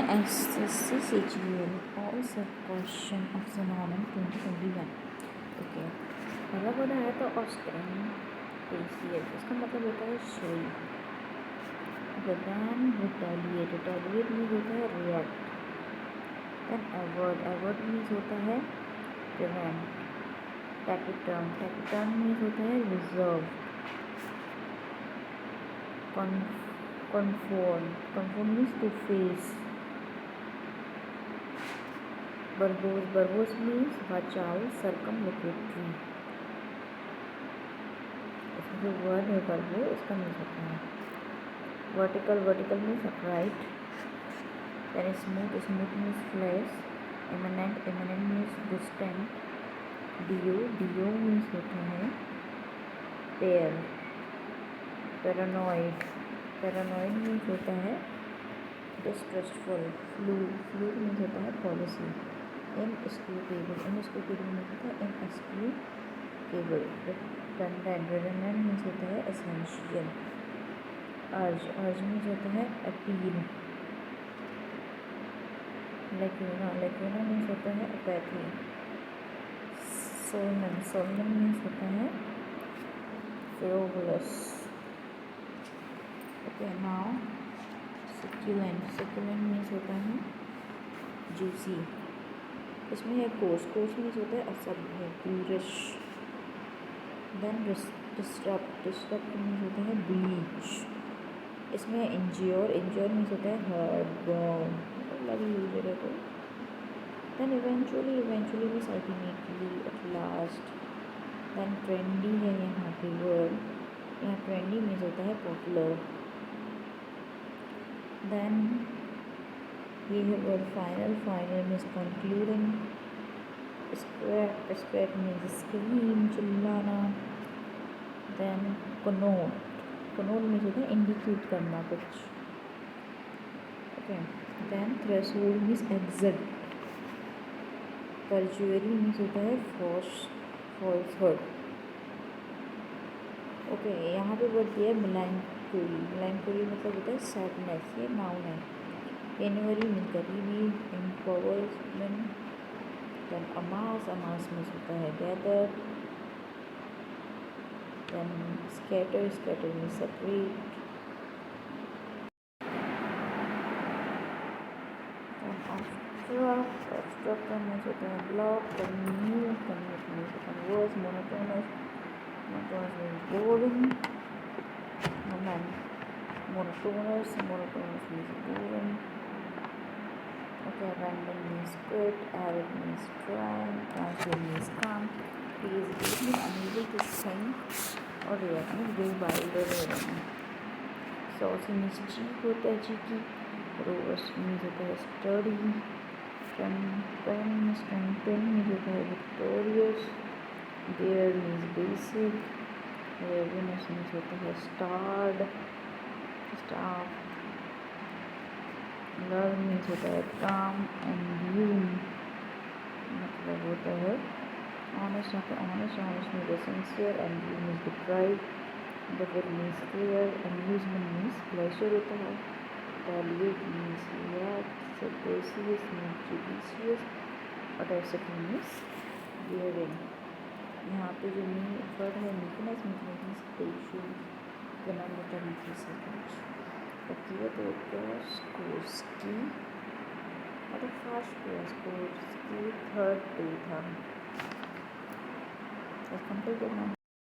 SSC CGL all set question of synonym 2021. Okay, पहला बोला है तो ऑस्ट्रिन पेसियस, इसका मतलब होता है सुई. दैन रिटेलिएट, रिटेलिएट मीन्स होता है react. Then avert, avert means होता है प्रिवेंट. टैकिटर्न, टैकिटर्न मीन्स होता है reserve. Conform, conform means to face. Verbose, verbose means बचाओ, सर्कमलोकेटरी. इसमें जो वर्ड है बर्बो, इसका मीन्स होता है vertical, vertical means upright. Then smooth, smooth means flash. Imminent, imminent means distant. Duo, duo means होता है पेयर. पैरानॉइड, पैरानॉइड मीन्स होता है डिस्ट्रस्टफुल. फ्लू, फ्लू मीन्स होता है पॉलिसी. इनएक्सक्यूटेबल, इनएक्सक्यूटेबल मीन्स होता है इनएक्सक्यूटेबल. रिडंडेंट, रिडंडेंट मीन्स होता है एसेंशियल. अर्ज, अर्ज मीन्स होता है अपील. लेक्यूना, लेक्यूना मीन्स होता है अपैथी. सोलमन, सोलमन मीन्स होता है frivolous. Okay, now succulent, succulent means होता है जूसी. इसमें है कोर्स, कोर्स मीन्स होता है असभ्य, ब्यूरिश. देन डिस्टर्ब, डिस्टर्ब मीन्स होता है ब्लीच. इसमें है इंज्योर, इंज्योर मीन्स होता है हर्ट, बर्न, लगी यूज है तो. Then eventually, eventually means ultimately, at last. Then trendy है यहाँ पे वर्ड, यहाँ ट्रेंडी मीन्स होता है पॉपुलर. देन ये है word final, final means concluding. Scrap, scrap means scream, चिल्लाना. देन कनोट, कनोट मीन्स होता है इंडिकेट करना कुछ. Okay, then threshold means exit. Perjury means होता है फॉल्सहुड. ओके, यहाँ पे वर्ड दिया है मेलैंकोली, मेलैंकोली मतलब होता है सैडनेस, ये नाउन है. एनवरी मीन्स गरीबी. Empowerment. Then amass, amass means होता है gather. Then scatter, scatter means separate. Abstract means होता है block. Commute, commute means converse. Monotonous, monotonous means boring. Monotonous, monotonous means boring. Okay, random means quit. Arid means dry. Tranquil means calm. Please means unable to think or react means being wild or random. Saucy means cheek होता है, cheeky. Robust means होता है sturdy. Pen means होता है victorious. Bare means basic. Readiness means होता है starved. Learn means होता है काम. एंड मतलब होता है ऑनेस्ट. यहाँ पे honest, honest means sincere. And you means deprive. Defer means clear. Amusement means pleasure होता है. Retaliate means react. Sagacious means judicious. और डायसेक्टिंग मीन्स बियरिंग. यहाँ पे जो वर्ड है मीकनेस, मीकनेस पेशेंस, विनम्रता से कुछ. Okay, तो कोर्सकी मतलब फर्स्ट कोर्सकी थर्ड डे था. कंप्लीट करना.